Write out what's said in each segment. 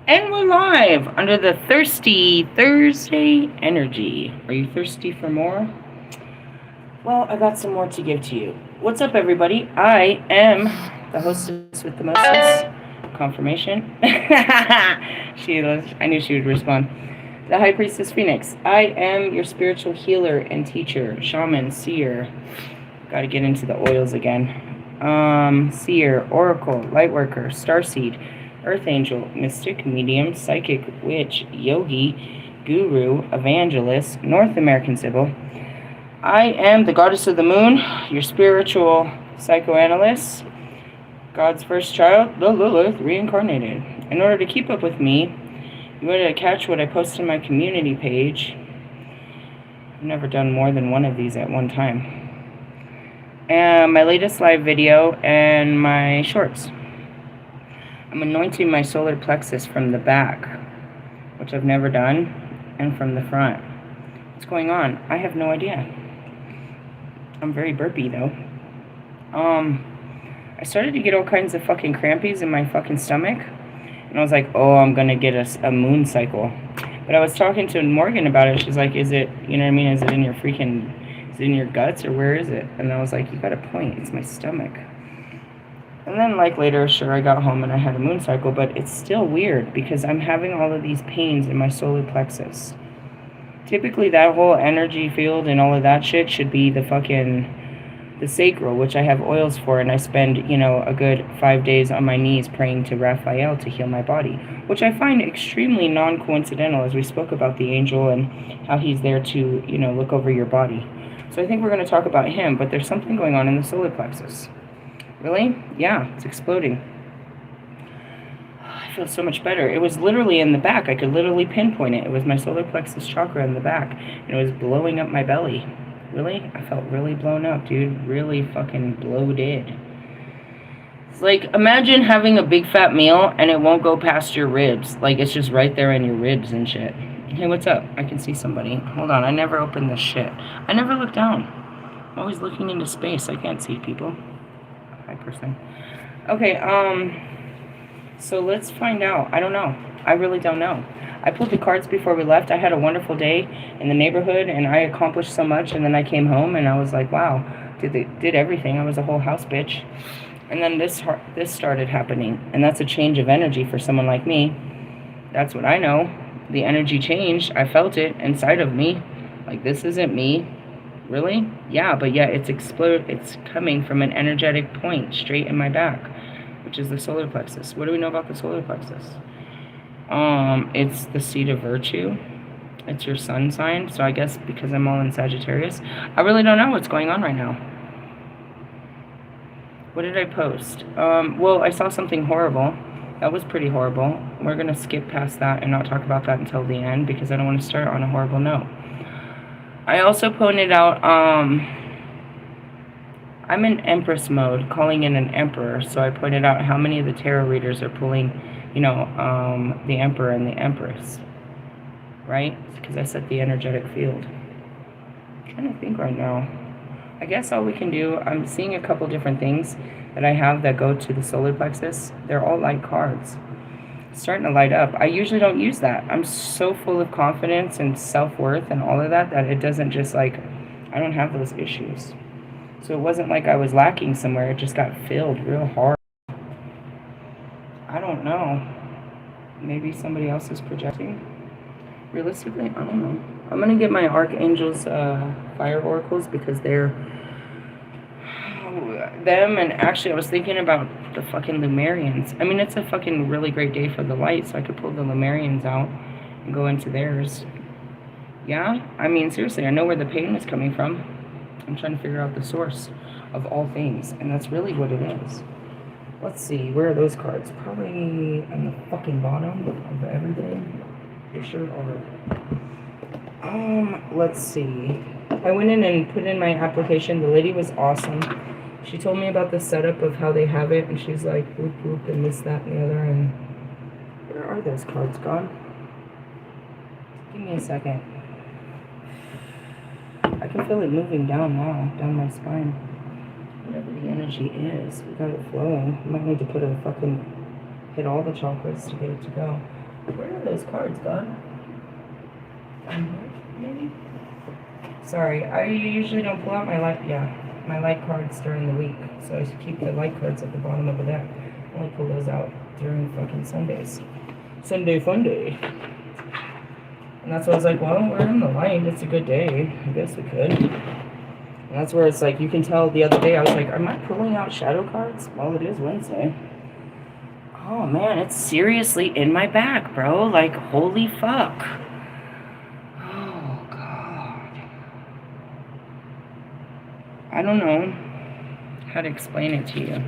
And we're live under the Thirsty Thursday energy. Are you thirsty for more? Well, I got some more to give to you. What's up, everybody? I am the hostess with the mostest. Confirmation. I knew she would respond. The High Priestess Phoenix. I am your spiritual healer and teacher, shaman, seer. Got to get into the oils again. Seer, oracle, lightworker, starseed, earth angel, mystic, medium, psychic, witch, yogi, guru, evangelist, North American Sybil. I am the goddess of the moon, your spiritual psychoanalyst, God's first child, the Lilith reincarnated. In order to keep up with me, you wanted to catch what I post on my community page. I've never done more than one of these at one time. And my latest live video and my shorts. I'm anointing my solar plexus from the back, which I've never done, and from the front. What's going on? I have no idea. I'm very burpy though. I started to get all kinds of fucking crampies in my fucking stomach, and I was like, oh, I'm gonna get a moon cycle. But I was talking to Morgan about it. She's like, is it, you know what I mean? Is it in your freaking, is it in your guts or where is it? And I was like, you got a point. It's my stomach. And then, like, later, sure, I got home and I had a moon cycle, but it's still weird because I'm having all of these pains in my solar plexus. Typically, that whole energy field and all of that shit should be the sacral, which I have oils for, and I spend, you know, a good 5 days on my knees praying to Raphael to heal my body, which I find extremely non-coincidental, as we spoke about the angel and how he's there to, you know, look over your body. So I think we're going to talk about him, but there's something going on in the solar plexus. Really? Yeah, it's exploding. I feel so much better. It was literally in the back. I could literally pinpoint it. It was my solar plexus chakra in the back, and it was blowing up my belly. Really? I felt really blown up, dude. Really fucking bloated. It's like, imagine having a big fat meal and it won't go past your ribs. Like, it's just right there in your ribs and shit. Hey, what's up? I can see somebody. Hold on, I never opened this shit. I never look down. I'm always looking into space. I can't see people. Hi, person. Okay, so let's find out. I don't know. I really don't know. I pulled the cards before we left. I had a wonderful day in the neighborhood, and I accomplished so much, and then I came home, and I was like, wow, did everything. I was a whole house bitch. And then this started happening, and that's a change of energy for someone like me. That's what I know. The energy changed. I felt it inside of me. Like, this isn't me. Really? Yeah, but yeah, it's coming from an energetic point straight in my back, which is the solar plexus. What do we know about the solar plexus? It's the seat of virtue. It's your sun sign. So I guess because I'm all in Sagittarius, I really don't know what's going on right now. What did I post? Well, I saw something horrible. That was pretty horrible. We're going to skip past that and not talk about that until the end because I don't want to start on a horrible note. I also pointed out, I'm in Empress mode, calling in an Emperor, so I pointed out how many of the tarot readers are pulling, you know, the Emperor and the Empress, right? Because I set the energetic field. I'm trying to think right now. I guess all we can do, I'm seeing a couple different things that I have that go to the solar plexus. They're all light cards. Starting to light up. I usually don't use that. I'm so full of confidence and self-worth and all of that it doesn't just like, I don't have those issues. So it wasn't like I was lacking somewhere. It just got filled real hard. I don't know. Maybe somebody else is projecting. Realistically, I don't know. I'm going to get my archangels fire oracles because they're them, and actually I was thinking about the fucking Lumerians. I mean, it's a fucking really great day for the light, so I could pull the Lumerians out and go into theirs. Yeah? I mean, seriously, I know where the pain is coming from. I'm trying to figure out the source of all things, and that's really what it is. Let's see, where are those cards? Probably on the fucking bottom of everything. They sure are. Let's see. I went in and put in my application. The lady was awesome. She told me about the setup of how they have it, and she's like, whoop, whoop, and this, that, and the other, and where are those cards gone? Give me a second. I can feel it moving down now, down my spine. Whatever the energy is, we got it flowing. We might need to put hit all the chakras to get it to go. Where are those cards, God? Maybe? Sorry, I usually don't pull out my light cards during the week. So I keep the light cards at the bottom of the deck. I only pull those out during fucking Sundays. Sunday fun day. And that's why I was like, well, we're in the light. It's a good day. I guess we could. And that's where it's like, you can tell the other day, I was like, am I pulling out shadow cards? Well, it is Wednesday. Oh, man, it's seriously in my back, bro. Like, holy fuck. Oh, God. I don't know how to explain it to you.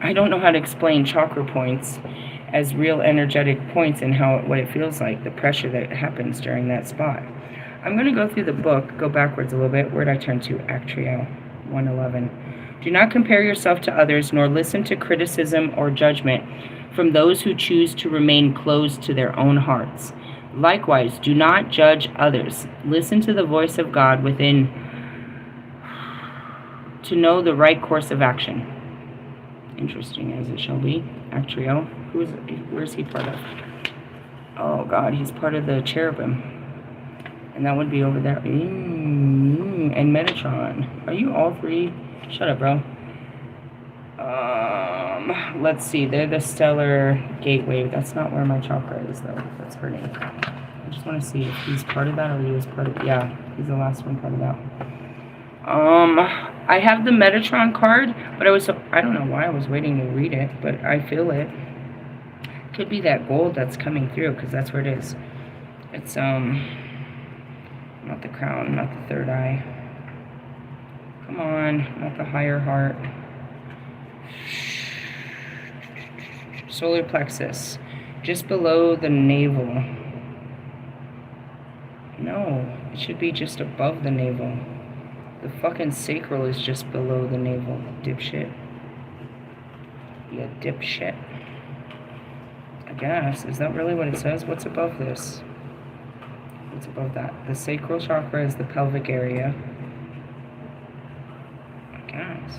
I don't know how to explain chakra points as real energetic points and what it feels like, the pressure that happens during that spot. I'm going to go through the book, go backwards a little bit. Where did I turn to? Actriel 111. Do not compare yourself to others, nor listen to criticism or judgment from those who choose to remain closed to their own hearts. Likewise, do not judge others. Listen to the voice of God within to know the right course of action. Interesting as it shall be. Actriel. Where's he part of? Oh God, he's part of the cherubim. And that would be over there. And Metatron. Are you all three? Shut up, bro. Let's see. They're the stellar gateway. That's not where my chakra is, though. That's her name. I just want to see if he's part of that or he was part of. Yeah, he's the last one part of that. I have the Metatron card, but I don't know why I was waiting to read it, but I feel it. Could be that gold that's coming through, because that's where it is. It's, not the crown, not the third eye. Come on, not the higher heart. Solar plexus, just below the navel. No, it should be just above the navel. The fucking sacral is just below the navel, dipshit. Yeah, dipshit. I guess. Is that really what it says? What's above this? What's above that? The sacral chakra is the pelvic area. I guess.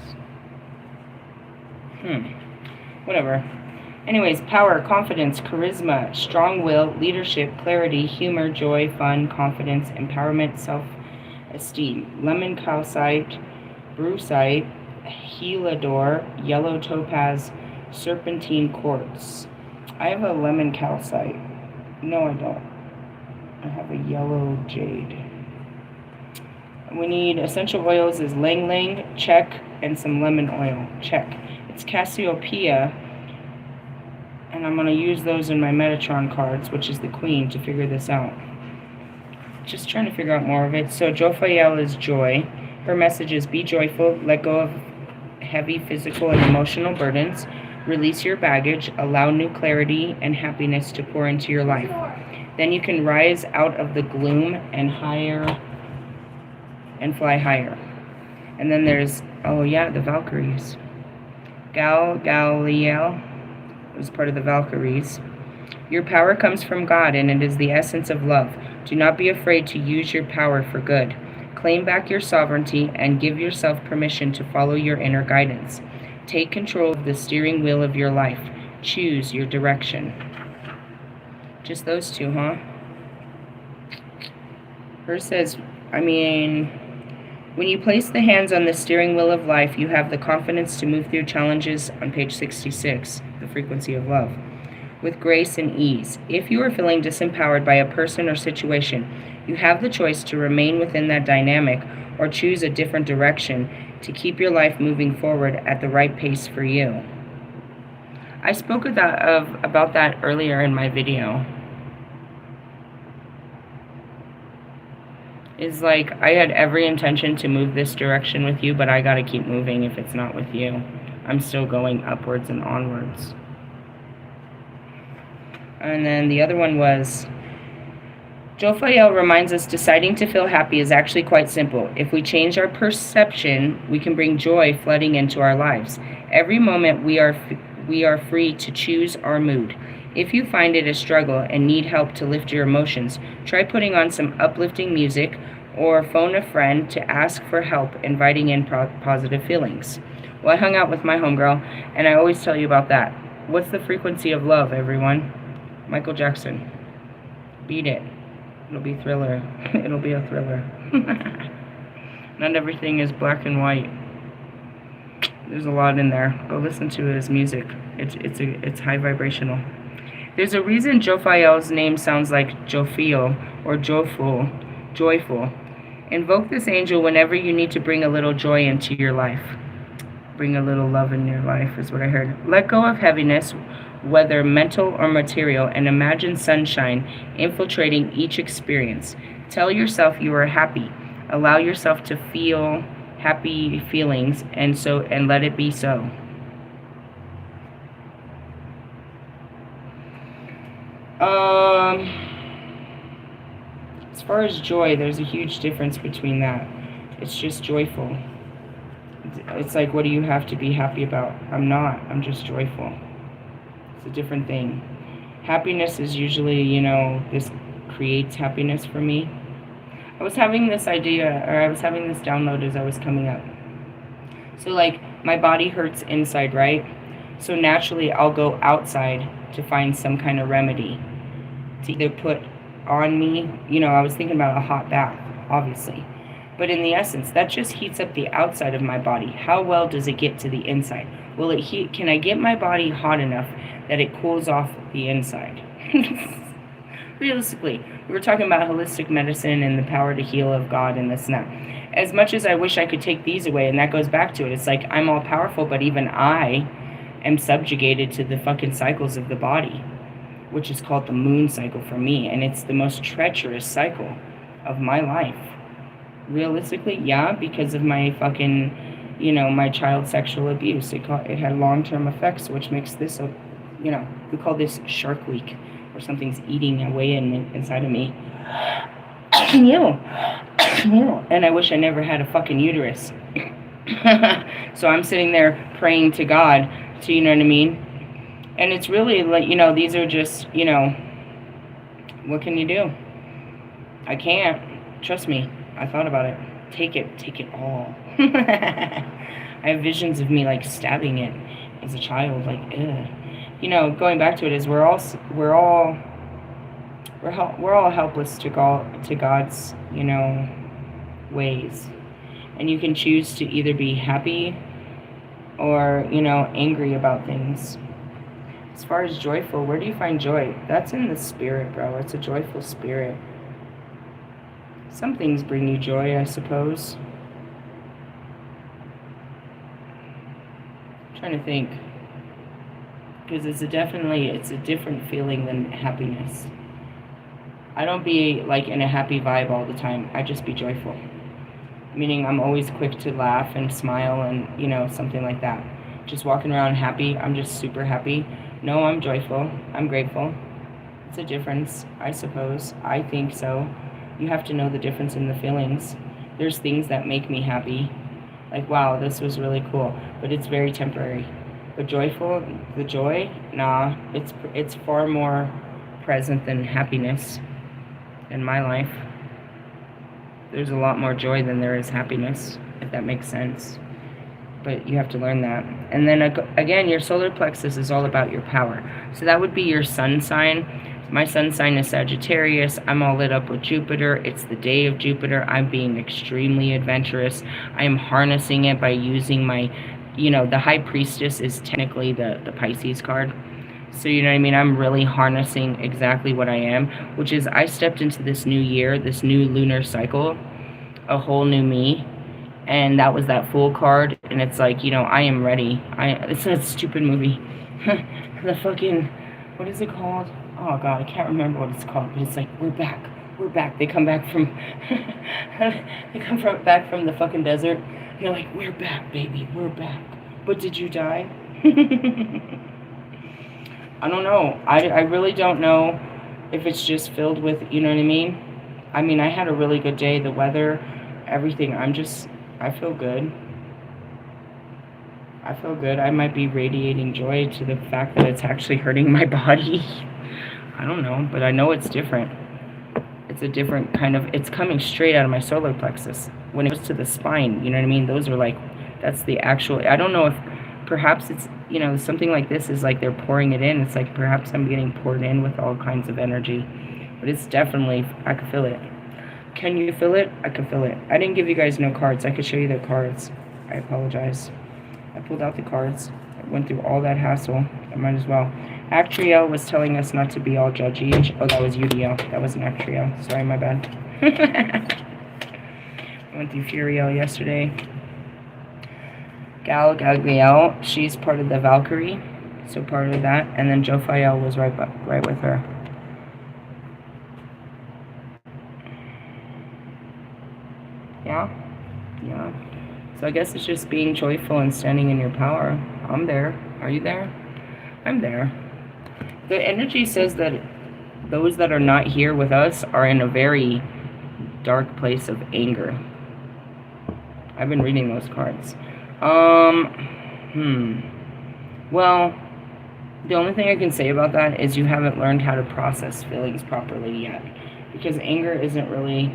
Whatever. Anyways, power, confidence, charisma, strong will, leadership, clarity, humor, joy, fun, confidence, empowerment, self-esteem. Lemon calcite, brucite, helador, yellow topaz, serpentine quartz. I have a lemon calcite. No, I don't. I have a yellow jade. We need essential oils is Lang Lang, check, and some lemon oil, check. It's Cassiopeia, and I'm going to use those in my Metatron cards, which is the Queen, to figure this out. Just trying to figure out more of it. So Jophiel is joy. Her message is be joyful, let go of heavy physical and emotional burdens, release your baggage, allow new clarity and happiness to pour into your life. Then you can rise out of the gloom and fly higher. And then there's, oh yeah, the Valkyries. Galiel was part of the Valkyries. Your power comes from God, and it is the essence of love. Do not be afraid to use your power for good. Claim back your sovereignty and give yourself permission to follow your inner guidance. Take control of the steering wheel of your life. Choose your direction. Just those two, huh? Hers says, when you place the hands on the steering wheel of life, you have the confidence to move through challenges on page 66, the frequency of love, with grace and ease. If you are feeling disempowered by a person or situation, you have the choice to remain within that dynamic or choose a different direction to keep your life moving forward at the right pace for you. I spoke about that earlier in my video. Is like, I had every intention to move this direction with you, but I gotta keep moving if it's not with you. I'm still going upwards and onwards. And then the other one was, Jophiel reminds us deciding to feel happy is actually quite simple. If we change our perception, we can bring joy flooding into our lives. Every moment we are free to choose our mood. If you find it a struggle and need help to lift your emotions, try putting on some uplifting music or phone a friend to ask for help, inviting in positive feelings. Well, I hung out with my homegirl, and I always tell you about that. What's the frequency of love, everyone? Michael Jackson. Beat it. It'll be Thriller. It'll be a thriller. Not everything is black and white. There's a lot in there. Go listen to his music. It's high vibrational. There's a reason Jophiel's name sounds like Jophiel or joyful. Invoke this angel whenever you need to bring a little joy into your life. Bring a little love in your life is what I heard. Let go of heaviness, whether mental or material, and imagine sunshine infiltrating each experience. Tell yourself you are happy. Allow yourself to feel happy feelings and let it be so. As far as joy, there's a huge difference between that. It's just joyful. It's like, what do you have to be happy about? I'm not. I'm just joyful. It's a different thing. Happiness is usually, this creates happiness for me. I was having this idea, or I was having this download as I was coming up. So, like, my body hurts inside, right? So naturally, I'll go outside to find some kind of remedy to either put on me. I was thinking about a hot bath, obviously. But in the essence, that just heats up the outside of my body. How well does it get to the inside? Will it heat? Can I get my body hot enough that it cools off the inside? Realistically, we were talking about holistic medicine and the power to heal of God and this and that. As much as I wish I could take these away, and that goes back to it, it's like I'm all powerful, but even I am subjugated to the fucking cycles of the body, which is called the moon cycle for me, and it's the most treacherous cycle of my life. Realistically, yeah, because of my fucking, my child sexual abuse. It had long-term effects, which makes this we call this Shark Week, where something's eating away inside of me. And I wish I never had a fucking uterus. So I'm sitting there praying to God to, you know what I mean? And it's really like, these are just, what can you do? I can't. Trust me. I thought about it. Take it all. I have visions of me like stabbing it as a child, like, ugh. Going back to it is we're all helpless to God's, ways. And you can choose to either be happy or, angry about things. As far as joyful, where do you find joy? That's in the spirit, bro. It's a joyful spirit. Some things bring you joy, I suppose. I'm trying to think. Because it's a different feeling than happiness. I don't be like in a happy vibe all the time. I just be joyful. Meaning I'm always quick to laugh and smile and, something like that. Just walking around happy. I'm just super happy. No, I'm joyful. I'm grateful. It's a difference, I suppose. I think so. You have to know the difference in the feelings. There's things that make me happy. Like, wow, this was really cool. But it's very temporary. But joyful, the joy, nah, it's far more present than happiness in my life. There's a lot more joy than there is happiness, if that makes sense. But you have to learn that. And then again, your solar plexus is all about your power. So that would be your sun sign. My sun sign is Sagittarius. I'm all lit up with Jupiter. It's the day of Jupiter. I'm being extremely adventurous. I am harnessing it by using my, the High Priestess is technically the Pisces card. So, you know what I mean? I'm really harnessing exactly what I am, which is I stepped into this new year, this new lunar cycle, a whole new me. And that was that Fool card. And it's like, I am ready. It's a stupid movie. The fucking, what is it called? Oh, God, I can't remember what it's called. But it's like, we're back. They come back from, back from the fucking desert. They're like, we're back, baby. We're back. But did you die? I don't know. I really don't know if it's just filled with, you know what I mean? I mean, I had a really good day. The weather, everything. I feel good. I feel good. I might be radiating joy to the fact that it's actually hurting my body. I don't know, but I know it's different. It's a different kind of, it's coming straight out of my solar plexus. When it goes to the spine, you know what I mean? Those are like, that's the actual, I don't know if, perhaps it's you know, something like this is like they're pouring it in. It's like perhaps I'm getting poured in with all kinds of energy. But it's definitely, I can feel it. Can you feel it? I can feel it. I didn't give you guys no cards. I could show you the cards. I apologize. I pulled out the cards. I went through all that hassle. I might as well. Actriel was telling us not to be all judgy. Oh, that was UDL. That wasn't Actriel. Sorry, my bad. I went through Furiel yesterday. Gal Gagliel, she's part of the Valkyrie. So part of that. And then Jophiel was right with her. Yeah? Yeah. So I guess it's just being joyful and standing in your power. I'm there. Are you there? I'm there. The energy says that those that are not here with us are in a very dark place of anger. I've been reading those cards. Well, the only thing I can say about that is you haven't learned how to process feelings properly yet. Because anger's not really,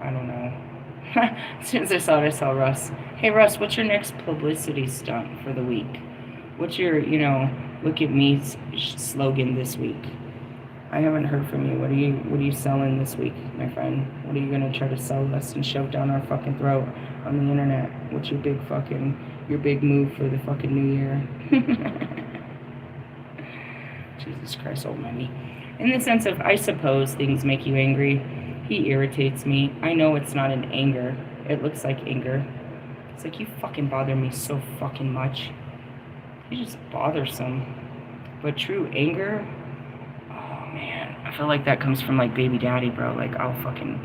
I don't know. As soon as I saw it, I saw Russ. Hey, Russ, what's your next publicity stunt for the week? What's your, look at me slogan this week? I haven't heard from you. What are you selling this week, my friend? What are you gonna try to sell us and shove down our fucking throat on the internet? What's your big move for the fucking new year? Jesus Christ almighty. In the sense of, I suppose things make you angry. He irritates me. I know it's not an anger. It looks like anger. It's like, you fucking bother me so fucking much. You're just bothersome. But true anger, oh man, I feel like that comes from like baby daddy, bro. Like, I'll fucking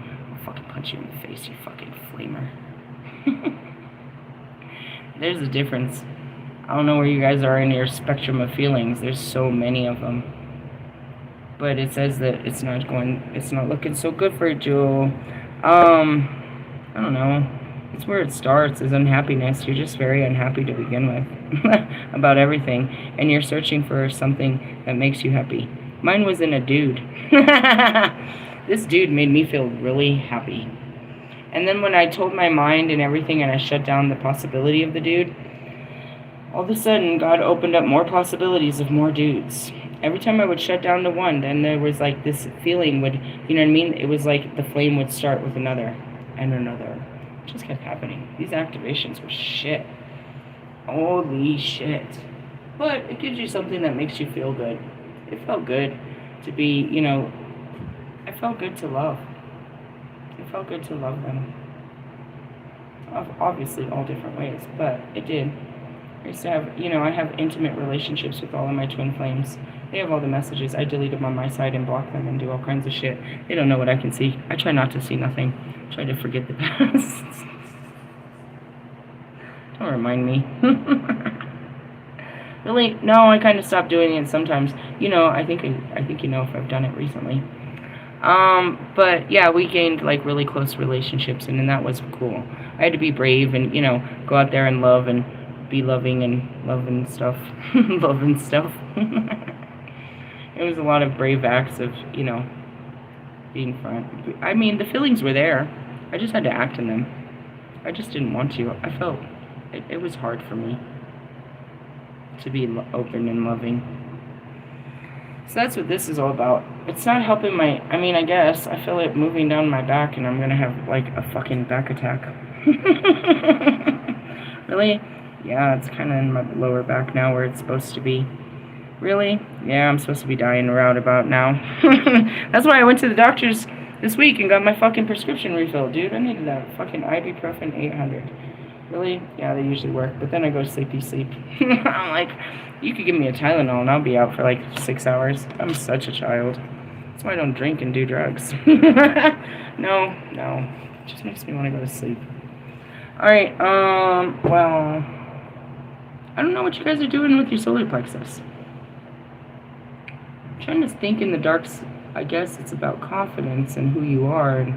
punch you in the face, you fucking flamer. There's a difference. I don't know where you guys are in your spectrum of feelings. There's so many of them. But it says that it's not looking so good for you. I don't know. It's where it starts, is unhappiness. You're just very unhappy to begin with about everything. And you're searching for something that makes you happy. Mine was in a dude. This dude made me feel really happy. And then when I told my mind and everything and I shut down the possibility of the dude, all of a sudden God opened up more possibilities of more dudes. Every time I would shut down the one, then there was like this feeling would, you know what I mean? It was like the flame would start with another and another. It just kept happening. These activations were shit. Holy shit. But it gives you something that makes you feel good. It felt good to be, it felt good to love. It felt good to love them. Obviously all different ways, but it did. I used to have, I have intimate relationships with all of my twin flames. They have all the messages. I delete them on my side and block them and do all kinds of shit. They don't know what I can see. I try not to see nothing. I try to forget the past. Don't remind me. Really? No, I kind of stopped doing it sometimes. I think if I've done it recently. But yeah, we gained like really close relationships, and then that was cool. I had to be brave and, go out there and love and be loving and loving stuff. Loving stuff. It was a lot of brave acts of, being front. I mean, the feelings were there. I just had to act in them. I just didn't want to. I felt it was hard for me to be open and loving. So that's what this is all about. It's not helping I guess I feel it moving down my back and I'm gonna have like a fucking back attack. Really? Yeah, it's kind of in my lower back now where it's supposed to be. Really? Yeah, I'm supposed to be dying around about now. That's why I went to the doctor's this week and got my fucking prescription refilled, dude. I needed that fucking ibuprofen 800. Really? Yeah, they usually work. But then I go sleepy sleep. I'm like, you could give me a Tylenol and I'll be out for like 6 hours. I'm such a child. That's why I don't drink and do drugs. No. It just makes me want to go to sleep. Alright, well, I don't know what you guys are doing with your solar plexus. I'm trying to think in the darks. I guess it's about confidence and who you are, and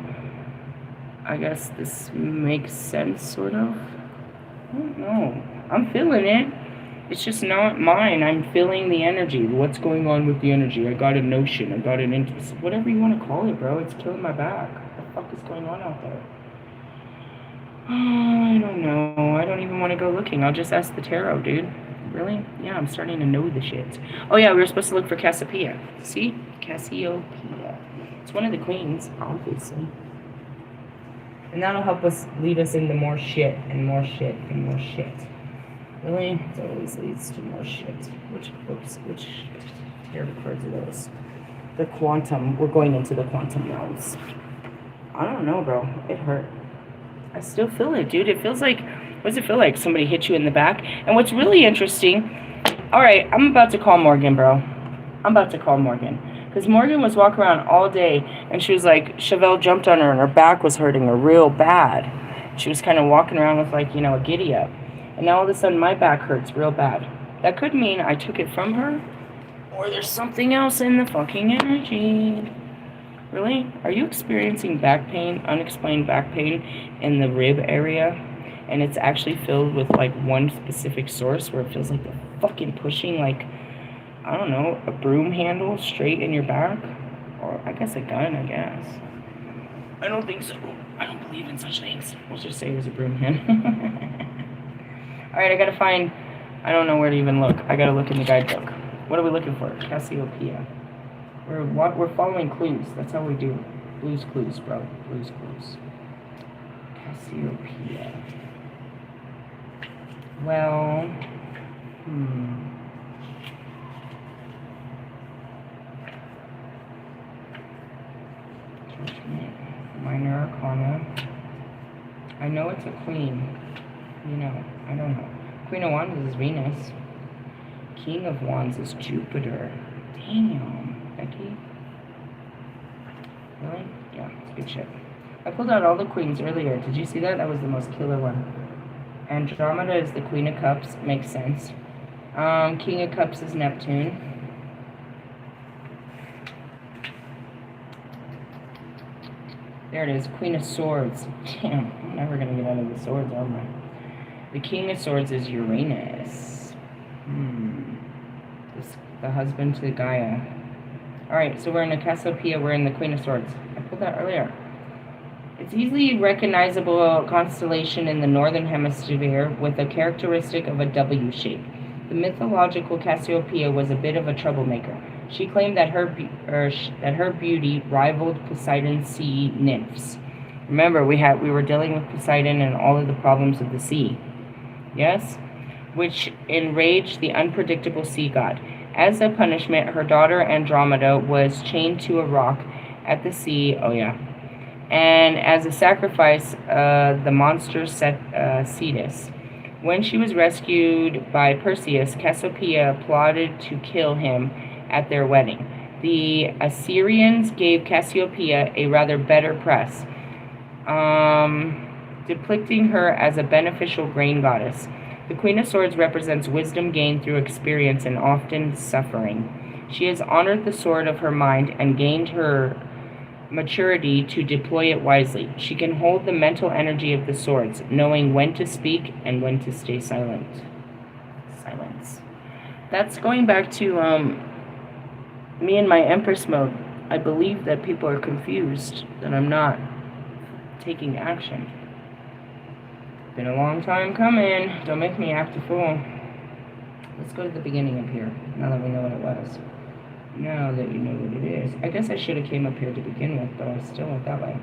I guess this makes sense, sort of. I don't know. I'm feeling it. It's just not mine. I'm feeling the energy. What's going on with the energy? I got a notion. I got an interest. Whatever you want to call it, bro. It's killing my back. What the fuck is going on out there? I don't know. I don't even want to go looking. I'll just ask the tarot, dude. Really? Yeah, I'm starting to know the shit. Oh yeah, we were supposed to look for Cassiopeia. See? Cassiopeia. It's one of the queens, obviously. And that'll help us lead us into more shit and more shit and more shit. Really? It always leads to more shit. Which tarot cards are those? The quantum. We're going into the quantum realms. I don't know, bro. It hurt. I still feel it, dude. It feels like, what does it feel like? Somebody hit you in the back. And what's really interesting, all right, I'm about to call Morgan, bro. I'm about to call Morgan. Because Morgan was walking around all day, and she was like, Chevelle jumped on her, and her back was hurting her real bad. She was kind of walking around with, like, you know, a giddy up. And now all of a sudden, my back hurts real bad. That could mean I took it from her, or there's something else in the fucking energy. Really? Are you experiencing back pain, unexplained back pain in the rib area? And it's actually filled with like one specific source where it feels like they're fucking pushing like, I don't know, a broom handle straight in your back? Or I guess a gun, I guess. I don't think so. I don't believe in such things. We'll just say it was a broom handle. Alright, I gotta find, I don't know where to even look. I gotta look in the guidebook. What are we looking for? Cassiopeia. We're following clues. That's how we do it. Blues Clues, bro. Blues Clues. Cassiopeia. Well, Judgment. Minor Arcana. I know it's a queen. You know, I don't know. Queen of Wands is Venus. King of Wands is Jupiter. Damn. Becky? Really? Yeah, it's good shit. I pulled out all the queens earlier. Did you see that? That was the most killer one. Andromeda is the Queen of Cups. Makes sense. King of Cups is Neptune. There it is. Queen of Swords. Damn, I'm never going to get out of the swords, am I? The King of Swords is Uranus. The husband to Gaia. Alright, so we're in the Cassiopeia, we're in the Queen of Swords. I pulled that earlier. It's easily recognizable constellation in the northern hemisphere with a characteristic of a W shape. The mythological Cassiopeia was a bit of a troublemaker. She claimed that her beauty rivaled Poseidon's sea nymphs. Remember, we were dealing with Poseidon and all of the problems of the sea. Yes? Which enraged the unpredictable sea god. As a punishment, her daughter Andromeda was chained to a rock at the sea. Oh yeah. And as a sacrifice, the monster Cetus. When she was rescued by Perseus, Cassiopeia plotted to kill him at their wedding. The Assyrians gave Cassiopeia a rather better press, depicting her as a beneficial grain goddess. The Queen of Swords represents wisdom gained through experience and often suffering. She has honored the sword of her mind and gained her maturity to deploy it wisely. She can hold the mental energy of the swords, knowing when to speak and when to stay silent. Silence. That's going back to me in my Empress mode. I believe that people are confused, that I'm not taking action. Been a long time coming. Don't make me act a fool. Let's go to the beginning up here, now that we know what it was. Now that you know what it is. I guess I should have came up here to begin with, but I still went that way.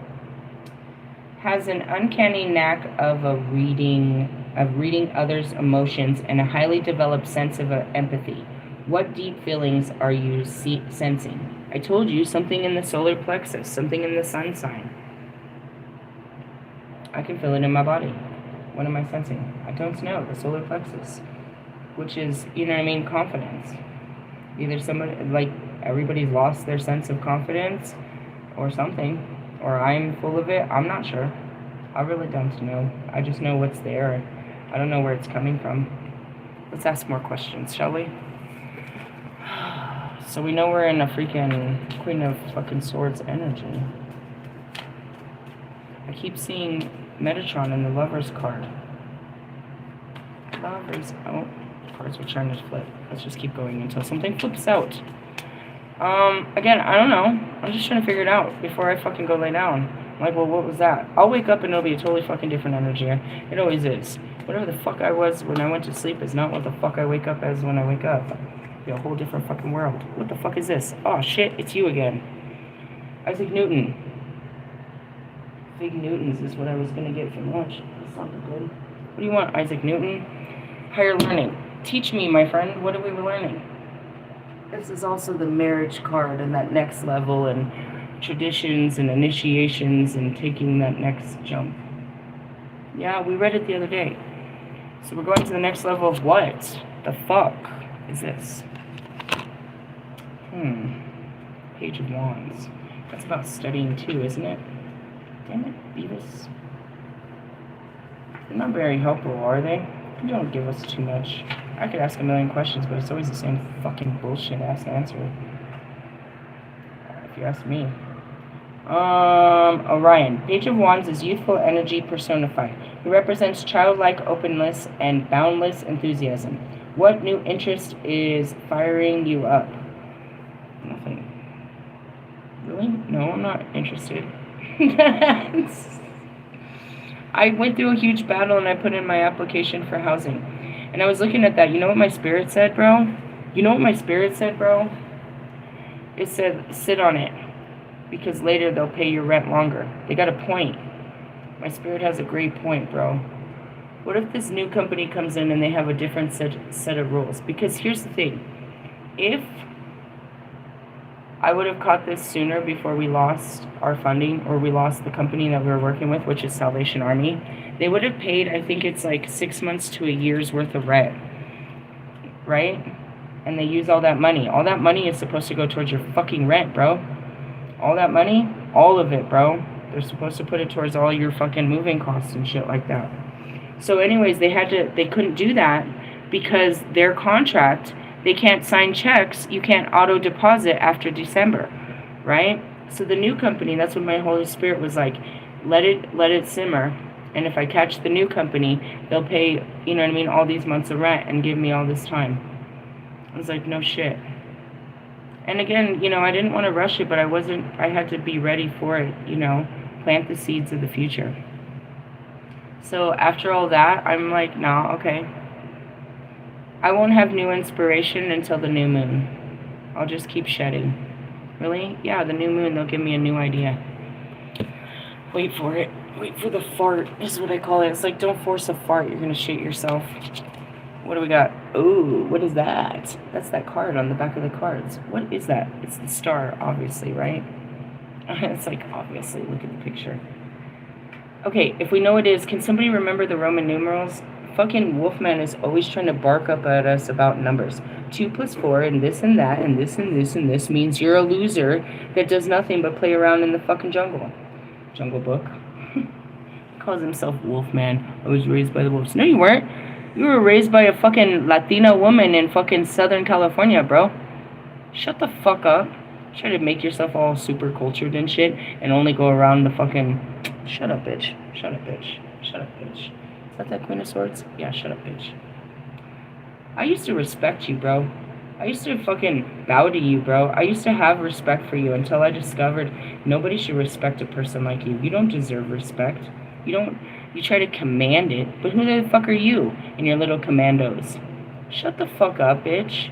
Has an uncanny knack of reading others' emotions and a highly developed sense of empathy. What deep feelings are you sensing? I told you, something in the solar plexus, something in the sun sign. I can feel it in my body. What am I sensing? I don't know. The solar plexus. Which is, you know what I mean, confidence. Either somebody, like, everybody's lost their sense of confidence or something. Or I'm full of it. I'm not sure. I really don't know. I just know what's there. I don't know where it's coming from. Let's ask more questions, shall we? So we know we're in a freaking Queen of fucking Swords energy. I keep seeing Metatron in the Lover's card. Lovers. Oh, cards were trying to flip. Let's just keep going until something flips out. Again, I don't know. I'm just trying to figure it out before I fucking go lay down. I'm like, well, what was that? I'll wake up and it'll be a totally fucking different energy. It always is. Whatever the fuck I was when I went to sleep is not what the fuck I wake up as when I wake up. It'll be a whole different fucking world. What the fuck is this? Oh shit, it's you again. Isaac Newton. Fig Newtons is what I was gonna get for lunch. That sounded good. What do you want, Isaac Newton? Higher learning. Teach me, my friend. What are we learning? This is also the marriage card and that next level and traditions and initiations and taking that next jump. Yeah, we read it the other day. So we're going to the next level of what? The fuck is this? Page of Wands. That's about studying too, isn't it? Damn it, Beavis. They're not very helpful, are they? They don't give us too much. I could ask a million questions, but it's always the same fucking bullshit ass answer. If you ask me. Orion. Page of Wands is youthful energy personified. He represents childlike openness and boundless enthusiasm. What new interest is firing you up? Nothing. Really? No, I'm not interested. I went through a huge battle and I put in my application for housing. And I was looking at that. You know what my spirit said, bro? You know what my spirit said, bro? It said, sit on it. Because later they'll pay your rent longer. They got a point. My spirit has a great point, bro. What if this new company comes in and they have a different set of rules? Because here's the thing. If I would have caught this sooner before we lost our funding or we lost the company that we were working with, which is Salvation Army, they would have paid, I think it's like 6 months to a year's worth of rent, right? And they use all that money. All that money is supposed to go towards your fucking rent, bro. All that money, all of it, bro. They're supposed to put it towards all your fucking moving costs and shit like that. So anyways, they couldn't do that because their contract, they can't sign checks. You can't auto deposit after December, right? So the new company, that's what my Holy Spirit was like, let it simmer. And if I catch the new company, they'll pay, you know what I mean, all these months of rent and give me all this time. I was like, no shit. And again, you know, I didn't want to rush it, but I had to be ready for it, you know, plant the seeds of the future. So after all that, I'm like, nah, okay. I won't have new inspiration until the new moon. I'll just keep shedding. Really? Yeah, the new moon, they'll give me a new idea. Wait for it. Wait for the fart. This is what I call it. It's like, don't force a fart. You're going to shit yourself. What do we got? Oh, what is that? That's that card on the back of the cards. What is that? It's the star, obviously, right? It's like, obviously. Look at the picture. Okay, if we know what it is, can somebody remember the Roman numerals? Fucking Wolfman is always trying to bark up at us about numbers. 2 + 4 and this and that and this and this and this means you're a loser that does nothing but play around in the fucking jungle. Jungle Book. He calls himself Wolfman. I was raised by the wolves. No, you weren't. You were raised by a fucking Latina woman in fucking Southern California, bro. Shut the fuck up. Try to make yourself all super cultured and shit and only go around the fucking... Shut up, bitch. Shut up, bitch. Shut up, bitch. Is that Queen of Swords? Yeah, shut up, bitch. I used to respect you, bro. I used to fucking bow to you, bro. I used to have respect for you until I discovered nobody should respect a person like you. You don't deserve respect. You try to command it, but who the fuck are you and your little commandos? Shut the fuck up, bitch.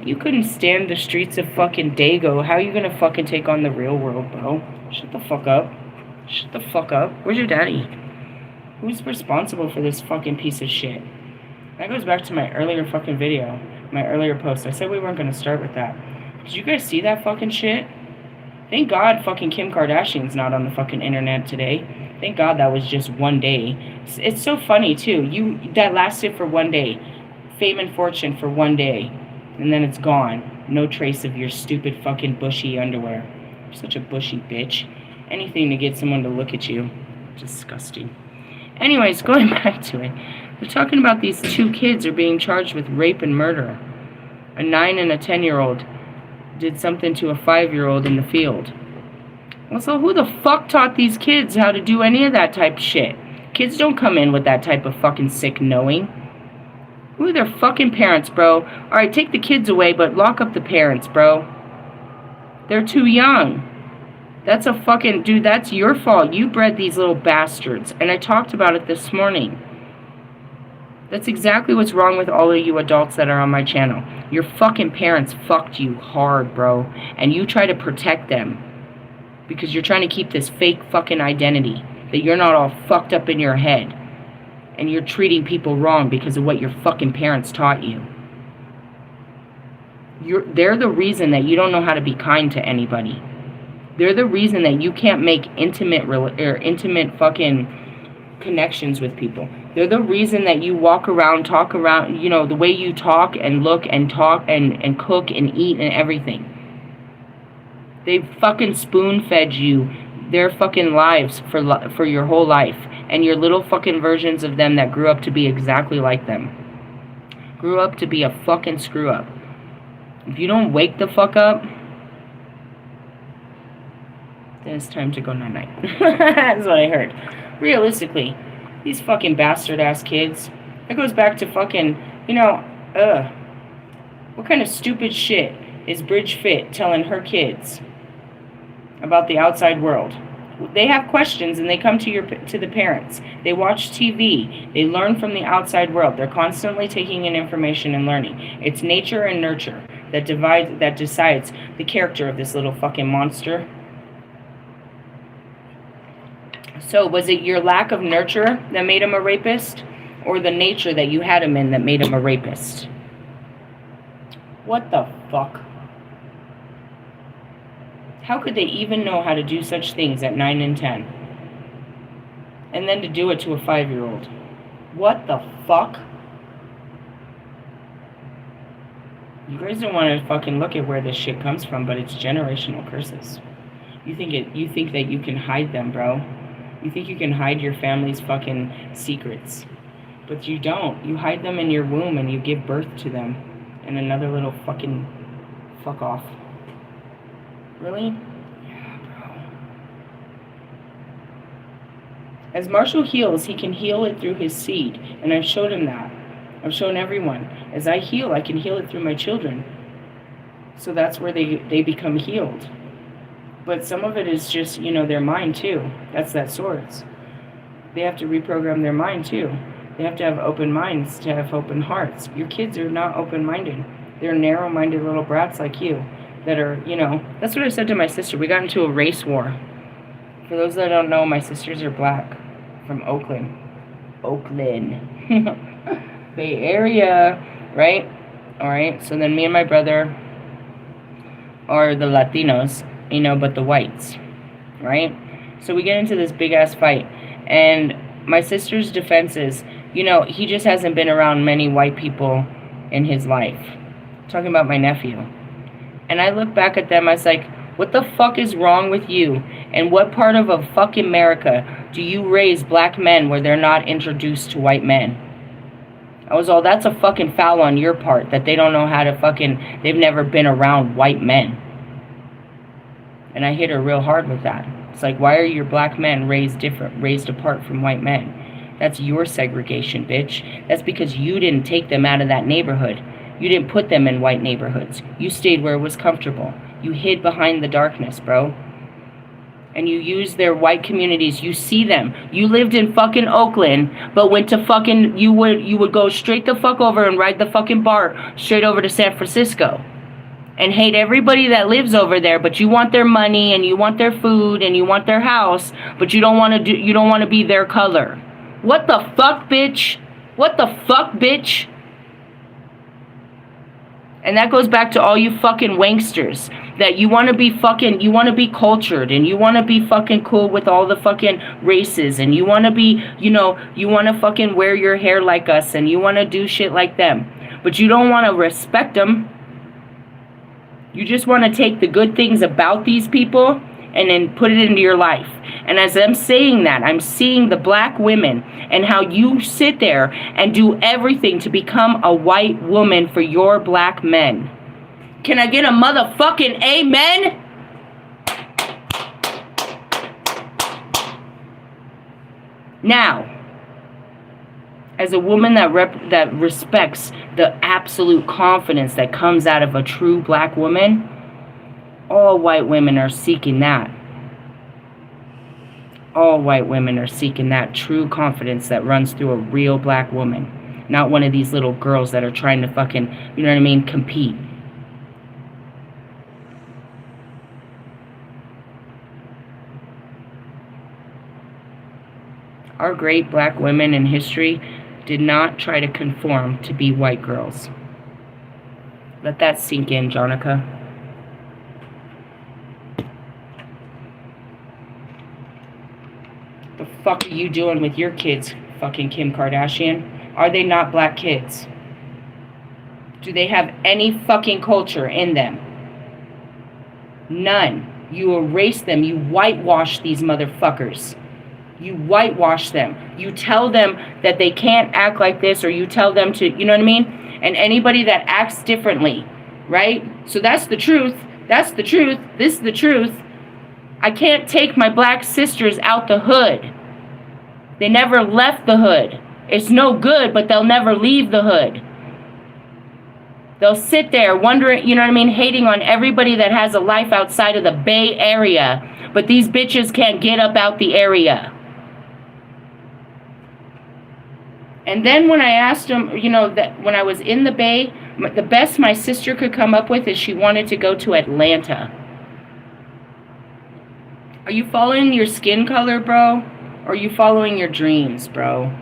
You couldn't stand the streets of fucking Dago. How are you gonna fucking take on the real world, bro? Shut the fuck up. Shut the fuck up. Where's your daddy? Who's responsible for this fucking piece of shit? That goes back to my earlier fucking video, my earlier post. I said we weren't gonna start with that. Did you guys see that fucking shit? Thank God fucking Kim Kardashian's not on the fucking internet today. Thank God that was just one day. It's so funny too. That lasted for one day. Fame and fortune for one day. And then it's gone. No trace of your stupid fucking bushy underwear. You're such a bushy bitch. Anything to get someone to look at you. Disgusting. Anyways, going back to it. They're talking about these 2 kids are being charged with rape and murder. A 9 and a 10-year-old did something to a 5-year-old in the field. Well, so who the fuck taught these kids how to do any of that type of shit? Kids don't come in with that type of fucking sick knowing. Who are their fucking parents, bro? Alright, take the kids away, but lock up the parents, bro. They're too young. That's a fucking... Dude, that's your fault. You bred these little bastards. And I talked about it this morning. That's exactly what's wrong with all of you adults that are on my channel. Your fucking parents fucked you hard, bro. And you try to protect them. Because you're trying to keep this fake fucking identity. That you're not all fucked up in your head. And you're treating people wrong because of what your fucking parents taught you. They're the reason that you don't know how to be kind to anybody. They're the reason that you can't make intimate fucking connections with people. They're the reason that you walk around, talk around, you know, the way you talk and look and talk and cook and eat and everything. They fucking spoon-fed you their fucking lives for your whole life. And your little fucking versions of them that grew up to be exactly like them. Grew up to be a fucking screw-up. If you don't wake the fuck up, then it's time to go night-night. That's what I heard. Realistically, these fucking bastard-ass kids, it goes back to fucking, you know, what kind of stupid shit is Bridge Fit telling her kids about the outside world? They have questions and they come to the parents. They watch TV. They learn from the outside world. They're constantly taking in information and learning. It's nature and nurture that decides the character of this little fucking monster. So was it your lack of nurture that made him a rapist, or the nature that you had him in that made him a rapist? What the fuck? How could they even know how to do such things at 9 and 10? And then to do it to a 5-year-old. What the fuck? You guys don't want to fucking look at where this shit comes from, but it's generational curses. You think that you can hide them, bro. You think you can hide your family's fucking secrets. But you don't. You hide them in your womb and you give birth to them. And another little fucking fuck off. Really? Yeah, bro. As Marshall heals, he can heal it through his seed. And I've showed him that. I've shown everyone. As I heal, I can heal it through my children. So that's where they become healed. But some of it is just, you know, their mind too. That's that swords. They have to reprogram their mind too. They have to have open minds to have open hearts. Your kids are not open-minded. They're narrow-minded little brats like you. That are, you know, that's what I said to my sister. We got into a race war. For those that don't know, my sisters are black. From Oakland. Bay Area, right? Alright, so then me and my brother are the Latinos, you know, but the whites, right? So we get into this big-ass fight. And my sister's defense is, you know, he just hasn't been around many white people in his life. Talking about my nephew. And I look back at them, I was like, what the fuck is wrong with you? And what part of a fucking America do you raise black men where they're not introduced to white men? I was all, that's a fucking foul on your part, that they don't know how to fucking, they've never been around white men. And I hit her real hard with that. It's like, why are your black men raised apart from white men? That's your segregation, bitch. That's because you didn't take them out of that neighborhood. You didn't put them in white neighborhoods. You stayed where it was comfortable. You hid behind the darkness, bro. And you used their white communities. You see them. You lived in fucking Oakland, but went to fucking, you would go straight the fuck over and ride the fucking BART straight over to San Francisco. And hate everybody that lives over there, but you want their money and you want their food and you want their house, but you don't want to be their color. What the fuck, bitch? What the fuck, bitch? And that goes back to all you fucking wanksters that you want to be cultured and you want to be fucking cool with all the fucking races and you want to be, you know, you want to fucking wear your hair like us and you want to do shit like them. But you don't want to respect them. You just want to take the good things about these people and then put it into your life. And as I'm saying that, I'm seeing the black women and how you sit there and do everything to become a white woman for your black men. Can I get a motherfucking amen? Now, as a woman that respects the absolute confidence that comes out of a true black woman, all white women are seeking that. All white women are seeking that true confidence that runs through a real black woman. Not one of these little girls that are trying to fucking, you know what I mean, compete. Our great black women in history did not try to conform to be white girls. Let that sink in, Jonica. The fuck are you doing with your kids, fucking Kim Kardashian? Are they not black kids? Do they have any fucking culture in them? None. You erase them. You whitewash these motherfuckers. You whitewash them. You tell them that they can't act like this, or you tell them to, you know what I mean? And anybody that acts differently, right? So that's the truth. That's the truth. This is the truth. I can't take my black sisters out the hood. They never left the hood. It's no good, but they'll never leave the hood. They'll sit there wondering, you know what I mean, hating on everybody that has a life outside of the Bay Area. But these bitches can't get up out the area. And then when I asked them, you know, that when I was in the Bay, the best my sister could come up with is she wanted to go to Atlanta. Are you following your skin color, bro? Or are you following your dreams, bro?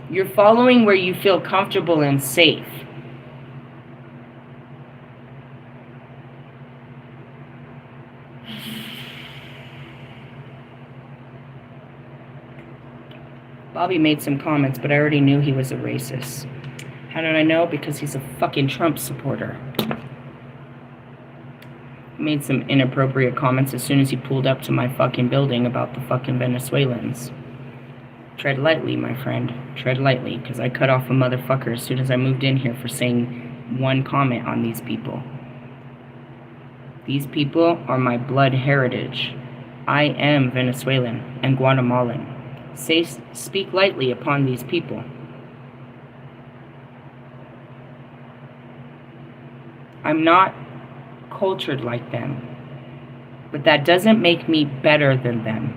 You're following where you feel comfortable and safe. Bobby made some comments, but I already knew he was a racist. How did I know? Because he's a fucking Trump supporter. He made some inappropriate comments as soon as he pulled up to my fucking building about the fucking Venezuelans. Tread lightly, my friend. Tread lightly, because I cut off a motherfucker as soon as I moved in here for saying one comment on these people. These people are my blood heritage. I am Venezuelan and Guatemalan. Speak lightly upon these people. I'm not cultured like them, but that doesn't make me better than them.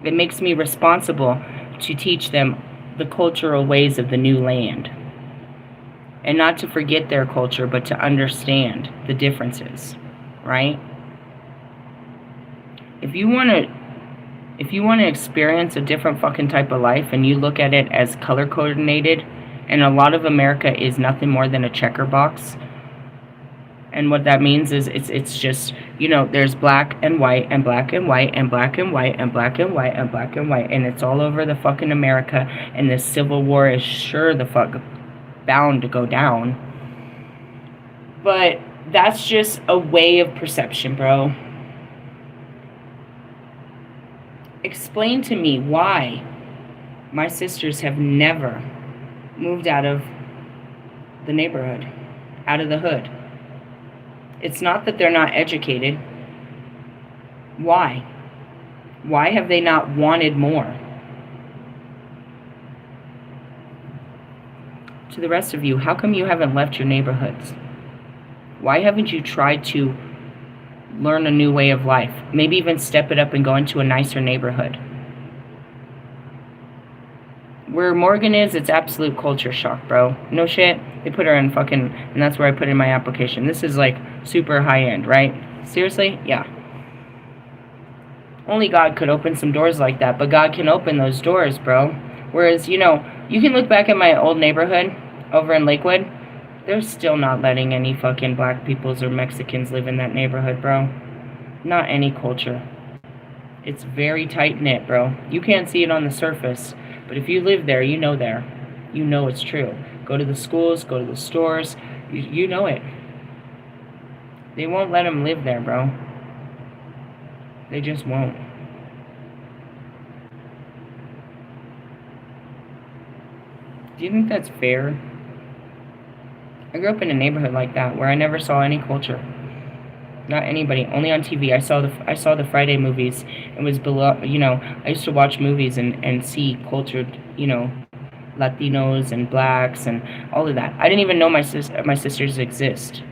It makes me responsible to teach them the cultural ways of the new land, and not to forget their culture, but to understand the differences, right? If you want to experience a different fucking type of life, and you look at it as color coordinated, and a lot of America is nothing more than a checker box. And what that means is it's just, you know, there's black and white and black and white and black and white and black and white and black and white, and it's all over the fucking America, and this civil war is sure the fuck bound to go down. But that's just a way of perception, bro. Explain to me why my sisters have never moved out of the neighborhood, out of the hood. It's not that they're not educated. Why? Why have they not wanted more? To the rest of you, how come you haven't left your neighborhoods? Why haven't you tried to learn a new way of life? Maybe even step it up and go into a nicer neighborhood. Where Morgan is, it's absolute culture shock, bro. No shit. They put her in fucking, and that's where I put in my application. This is like super high end, right? Seriously? Yeah. Only God could open some doors like that, but God can open those doors, bro. Whereas, you know, you can look back at my old neighborhood over in Lakewood. They're still not letting any fucking black peoples or Mexicans live in that neighborhood, bro. Not any culture. It's very tight-knit, bro. You can't see it on the surface, but if you live there, you know there. You know it's true. Go to the schools, go to the stores. You know it. They won't let them live there, bro. They just won't. Do you think that's fair? I grew up in a neighborhood like that where I never saw any culture. Not anybody, only on TV. I saw the Friday movies. It was below, you know, I used to watch movies and see cultured, you know, Latinos and blacks and all of that. I didn't even know my sisters exist.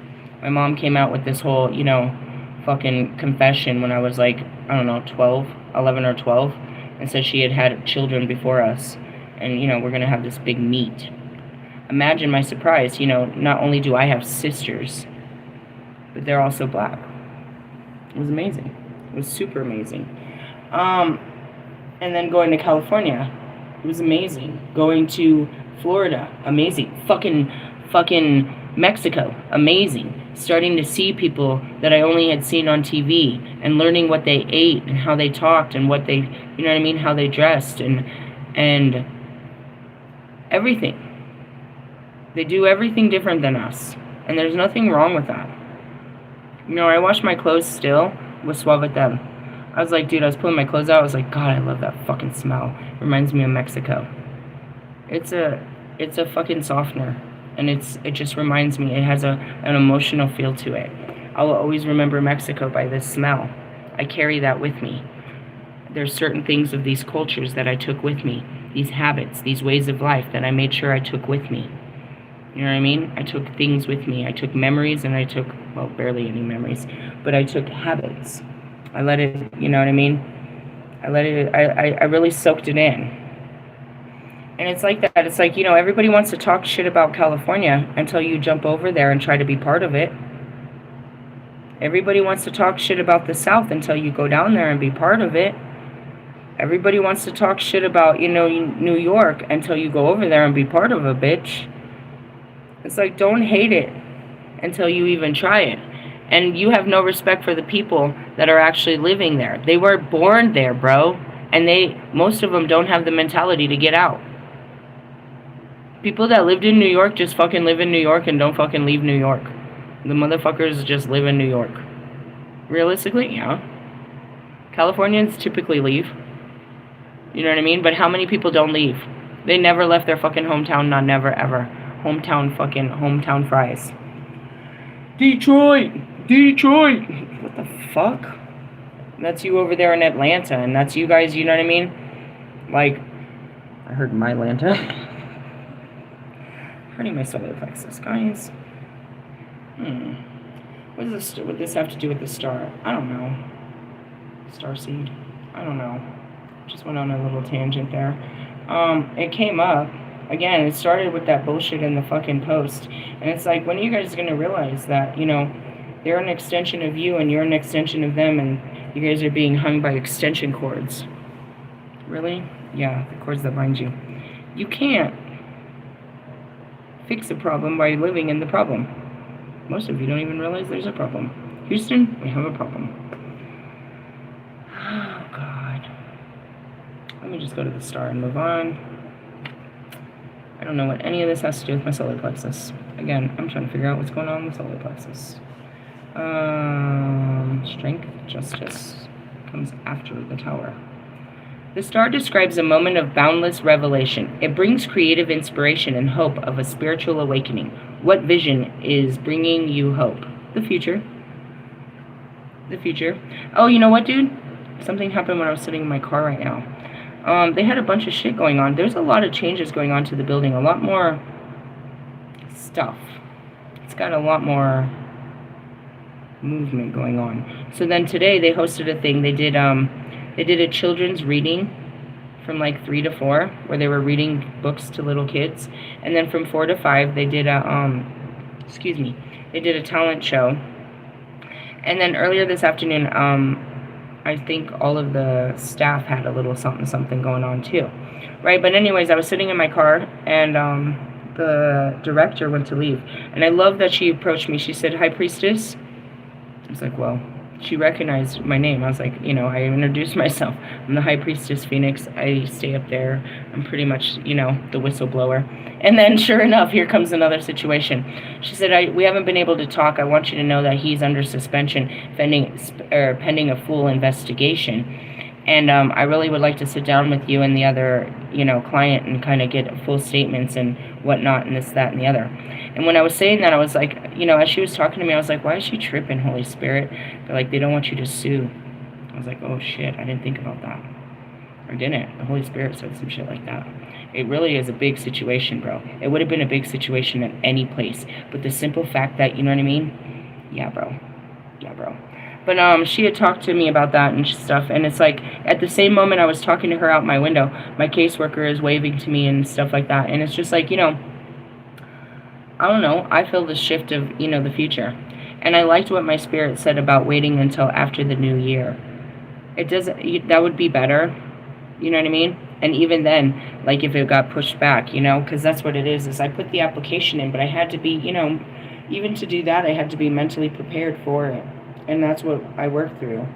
My mom came out with this whole, you know, fucking confession when I was like, I don't know, 11 or 12. and said she had had children before us, and, we're going to have this big meet. Imagine my surprise, not only do I have sisters, but they're also black. It was amazing. It was super amazing. And then going to California, it was amazing. Going to Florida, amazing. Fucking Mexico, amazing. Starting to see people that I only had seen on TV, and learning what they ate and how they talked and what they, how they dressed and everything. They do everything different than us, and there's nothing wrong with that. I wash my clothes still with Suavitel. I was like, dude, I was pulling my clothes out. I was like, God, I love that fucking smell. It reminds me of Mexico. It's a fucking softener, and it just reminds me. It has an emotional feel to it. I will always remember Mexico by this smell. I carry that with me. There's certain things of these cultures that I took with me, these habits, these ways of life that I made sure I took with me. You know what I mean? I took things with me. I took memories, and I took, well, barely any memories, but I took habits. I let it, you know what I mean? I really soaked it in. And it's like that. It's like, everybody wants to talk shit about California until you jump over there and try to be part of it. Everybody wants to talk shit about the South until you go down there and be part of it. Everybody wants to talk shit about, New York until you go over there and be part of a bitch. It's like, don't hate it until you even try it. And you have no respect for the people that are actually living there. They were born there, bro. And most of them don't have the mentality to get out. People that lived in New York just fucking live in New York and don't fucking leave New York. The motherfuckers just live in New York. Realistically, yeah. Californians typically leave. You know what I mean? But how many people don't leave? They never left their fucking hometown, not never, ever. Hometown fries. Detroit! What the fuck? That's you over there in Atlanta, and that's you guys, you know what I mean? Like, I heard my Atlanta. Hurting my solar plexus, guys. What does this have to do with the star? I don't know. Starseed? I don't know. Just went on a little tangent there. It came up. Again, it started with that bullshit in the fucking post. And it's like, when are you guys going to realize that, they're an extension of you and you're an extension of them, and you guys are being hung by extension cords? Really? Yeah, the cords that bind you. You can't fix a problem by living in the problem. Most of you don't even realize there's a problem. Houston, we have a problem. Oh, God. Let me just go to the star and move on. I don't know what any of this has to do with my solar plexus. Again, I'm trying to figure out what's going on with solar plexus. Strength, justice comes after the tower. The star describes a moment of boundless revelation. It brings creative inspiration and hope of a spiritual awakening. What vision is bringing you hope? The future. The future. Oh, you know what, dude? Something happened when I was sitting in my car right now. They had a bunch of shit going on. There's a lot of changes going on to the building. A lot more stuff. It's got a lot more movement going on. So then today they hosted a thing. They did a children's reading from like 3 to 4, where they were reading books to little kids. And then from 4 to 5 they did they did a talent show. And then earlier this afternoon, I think all of the staff had a little something going on too, right? But anyways, I was sitting in my car, and the director went to leave, and I love that she approached me. She said, "Hi, Priestess." I was like, well, she recognized my name. I was like, I introduced myself. I'm the High Priestess Phoenix. I stay up there. I'm pretty much, the whistleblower. And then, sure enough, here comes another situation. She said, we haven't been able to talk. I want you to know that he's under suspension pending a full investigation. And I really would like to sit down with you and the other, client and kind of get full statements and whatnot and this, that, and the other. And when I was saying that, I was like, as she was talking to me, I was like, why is she tripping, Holy Spirit? They're like, they don't want you to sue. I was like, oh, shit, I didn't think about that. I didn't. The Holy Spirit said some shit like that. It really is a big situation, bro. It would have been a big situation at any place. But the simple fact that, you know what I mean? Yeah, bro. But she had talked to me about that and stuff, and it's like at the same moment I was talking to her out my window, my caseworker is waving to me and stuff like that, and it's just like, I don't know, I feel the shift of, the future. And I liked what my spirit said about waiting until after the new year. It doesn't, that would be better, you know what I mean? And even then, like if it got pushed back, because that's what it is I put the application in, but I had to be, even to do that, I had to be mentally prepared for it. And that's what I worked through.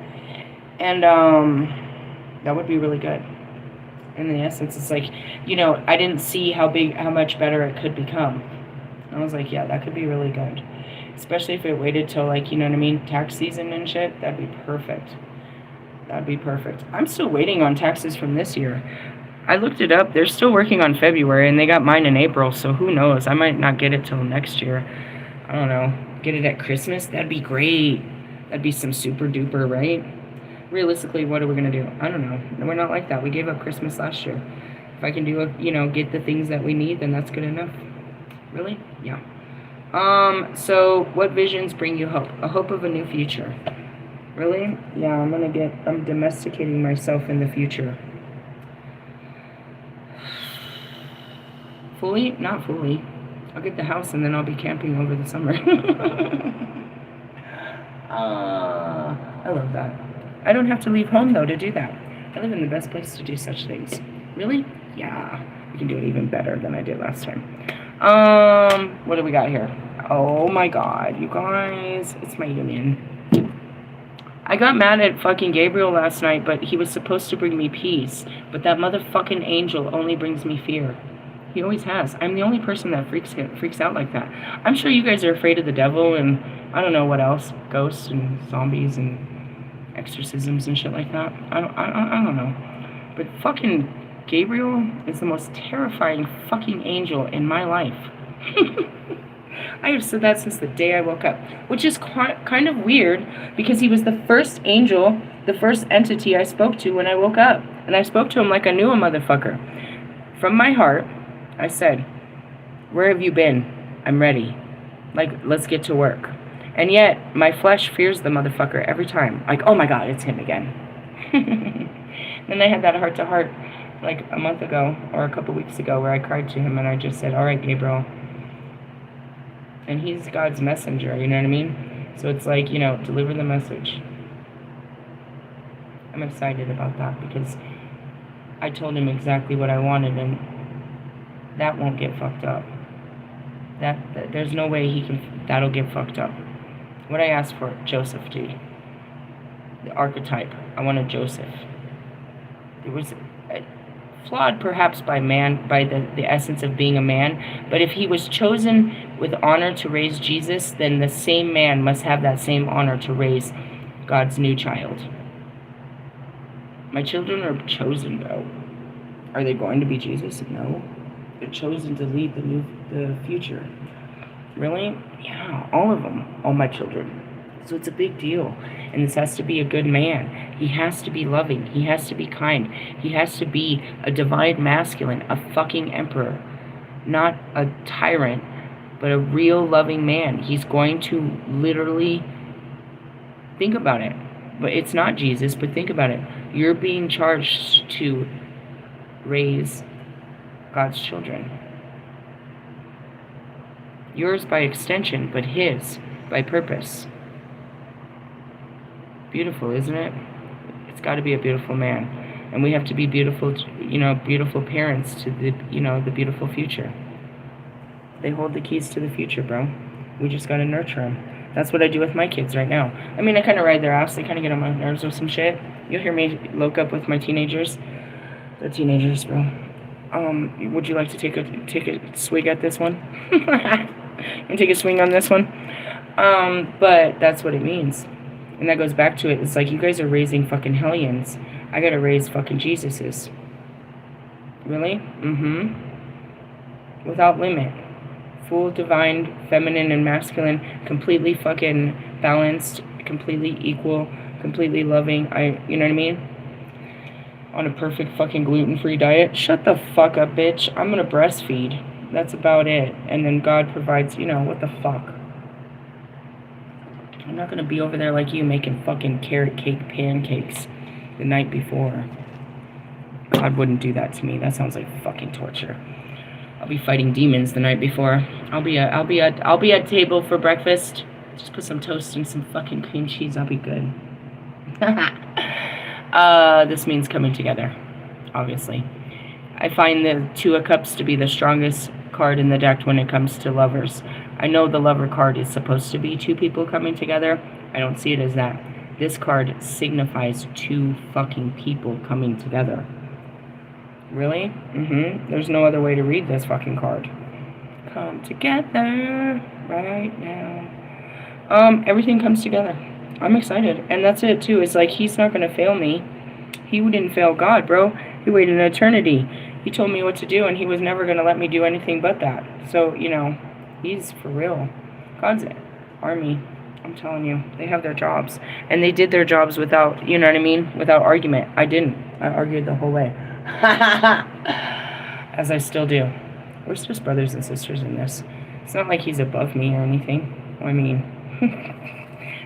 And that would be really good. In the essence, it's like, I didn't see how much better it could become. I was like, yeah, that could be really good. Especially if it waited till, like, tax season and shit. That'd be perfect. That'd be perfect. I'm still waiting on taxes from this year. I looked it up. They're still working on February, and they got mine in April, so who knows? I might not get it till next year. I don't know. Get it at Christmas? That'd be great. That'd be some super duper, right? Realistically, what are we going to do? I don't know. We're not like that. We gave up Christmas last year. If I can do, get the things that we need, then that's good enough. Really? Yeah. So what visions bring you hope? A hope of a new future. Really? Yeah, I'm domesticating myself in the future. Fully? Not fully. I'll get the house and then I'll be camping over the summer. I love that. I don't have to leave home, though, to do that. I live in the best place to do such things. Really? Yeah. I can do it even better than I did last time. What do we got here? Oh my god, you guys. It's my union. I got mad at fucking Gabriel last night, but he was supposed to bring me peace. But that motherfucking angel only brings me fear. He always has. I'm the only person that freaks out like that. I'm sure you guys are afraid of the devil and I don't know what else. Ghosts and zombies and exorcisms and shit like that. I don't know. But fucking Gabriel is the most terrifying fucking angel in my life. I have said that since the day I woke up, which is kind of weird because he was the first angel, the first entity I spoke to when I woke up. And I spoke to him like I knew a motherfucker. From my heart, I said, "Where have you been? I'm ready. Like, let's get to work." And yet, my flesh fears the motherfucker every time. Like, oh my god, it's him again. Then I had that heart-to-heart like a month ago or a couple weeks ago where I cried to him and I just said, "All right, Gabriel." And he's God's messenger, you know what I mean? So it's like, deliver the message. I'm excited about that because I told him exactly what I wanted and that won't get fucked up. That there's no way that'll get fucked up. What I asked for, Joseph, dude. The archetype. I wanted Joseph. It was flawed perhaps by the essence of being a man, but if he was chosen with honor to raise Jesus, then the same man must have that same honor to raise God's new child. My children are chosen, though. Are they going to be Jesus? No. They're chosen to lead the future. Really? Yeah, all of them. All my children. So it's a big deal. And this has to be a good man. He has to be loving. He has to be kind. He has to be a divine masculine, a fucking emperor. Not a tyrant, but a real loving man. He's going to literally think about it. But it's not Jesus, but think about it. You're being charged to raise God's children. Yours by extension, but his by purpose. Beautiful, isn't it? It's got to be a beautiful man. And we have to be beautiful, beautiful parents to the beautiful future. They hold the keys to the future, bro. We just got to nurture them. That's what I do with my kids right now. I mean, I kind of ride their ass. They kind of get on my nerves with some shit. You'll hear me loke up with my teenagers. They're teenagers, bro. Would you like to take a swig at this one? And take a swing on this one? But that's what it means. And that goes back to it. It's like you guys are raising fucking hellions. I gotta raise fucking Jesuses. Really? Mm-hmm. Without limit. Full, divine, feminine, and masculine. Completely fucking balanced. Completely equal. Completely loving. You know what I mean? On a perfect fucking gluten-free diet. Shut the fuck up, bitch. I'm gonna breastfeed. That's about it. And then God provides, what the fuck. I'm not gonna be over there like you making fucking carrot cake pancakes the night before. God wouldn't do that to me. That sounds like fucking torture. I'll be fighting demons the night before. I'll be at table for breakfast. Just put some toast and some fucking cream cheese. I'll be good. This means coming together, obviously. I find the Two of Cups to be the strongest card in the deck when it comes to lovers. I know the lover card is supposed to be two people coming together. I don't see it as that. This card signifies two fucking people coming together. Really? There's no other way to read this fucking card. Come together right now. Everything comes together. I'm excited. And that's it too. It's like he's not gonna fail me. He didn't fail God, bro. He waited an eternity. He told me what to do, and he was never gonna let me do anything but that. So, you know, he's for real. God's army. I'm telling you, they have their jobs. And they did their jobs without, you know what I mean? Without argument. I didn't. I argued the whole way. As I still do. We're just brothers and sisters in this. It's not like he's above me or anything. I mean,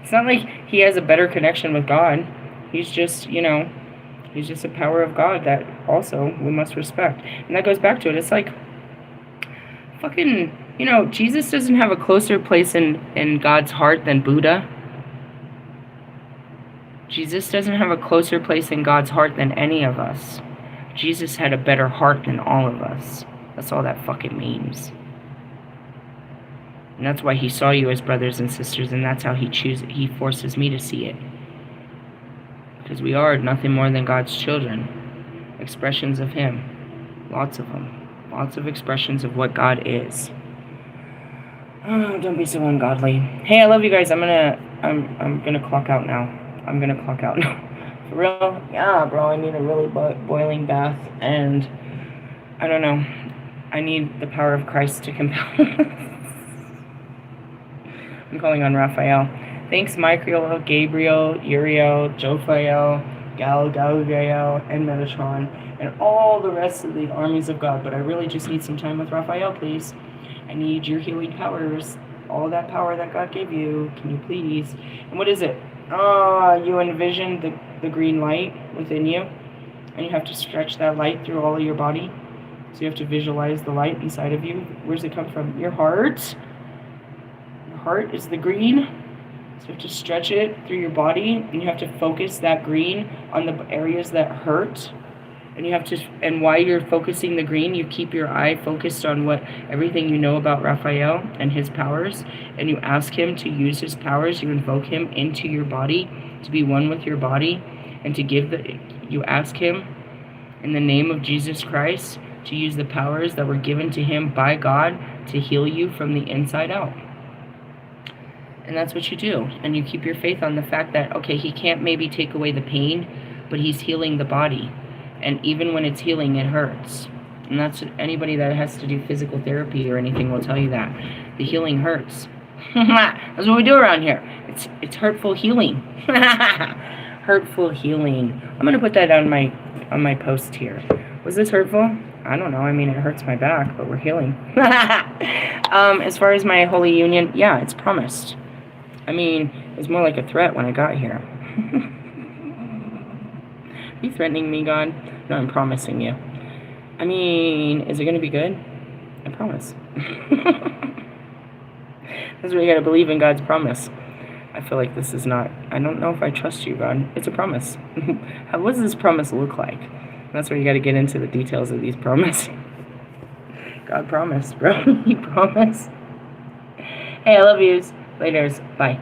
it's not like he has a better connection with God. He's just, you know, he's just a power of God that also we must respect. And that goes back to it. It's like, fucking, you know, Jesus doesn't have a closer place in God's heart than Buddha. Jesus doesn't have a closer place in God's heart than any of us. Jesus had a better heart than all of us. That's all that fucking means. And that's why he saw you as brothers and sisters, and that's how he forces me to see it. Because we are nothing more than God's children. Expressions of him. Lots of them. Lots of expressions of what God is. Oh, don't be so ungodly. Hey, I love you guys. I'm gonna clock out now. I'm gonna clock out now. For real? Yeah, bro, I need a really boiling bath, and I don't know. I need the power of Christ to compel. I'm calling on Raphael. Thanks, Michael, Gabriel, Uriel, Jophael, Galgael, and Metatron, and all the rest of the armies of God. But I really just need some time with Raphael, please. I need your healing powers. All that power that God gave you. Can you please? And what is it? You envision the green light within you, and you have to stretch that light through all of your body. So you have to visualize the light inside of you. Where does it come from? Your heart. Your heart is the green. So you have to stretch it through your body, and you have to focus that green on the areas that hurt. And you have to, and while you're focusing the green, you keep your eye focused on everything you know about Raphael and his powers, and you ask him to use his powers. You invoke him into your body to be one with your body, and you ask him in the name of Jesus Christ to use the powers that were given to him by God to heal you from the inside out. And that's what you do. And you keep your faith on the fact that, okay, he can't maybe take away the pain, but he's healing the body. And even when it's healing, it hurts. And that's anybody that has to do physical therapy or anything will tell you that. The healing hurts. That's what we do around here. It's hurtful healing. Hurtful healing. I'm going to put that on my post here. Was this hurtful? I don't know. I mean, it hurts my back, but we're healing. As far as my holy union, yeah, it's promised. I mean, it was more like a threat when I got here. Are you threatening me, God? No, I'm promising you. I mean, is it going to be good? I promise. That's what you got to believe in, God's promise. I feel like this is not, I don't know if I trust you, God. It's a promise. What does this promise look like? That's where you got to get into the details of these promises. God promised, bro. He promised. Hey, I love yous. Laters. Bye.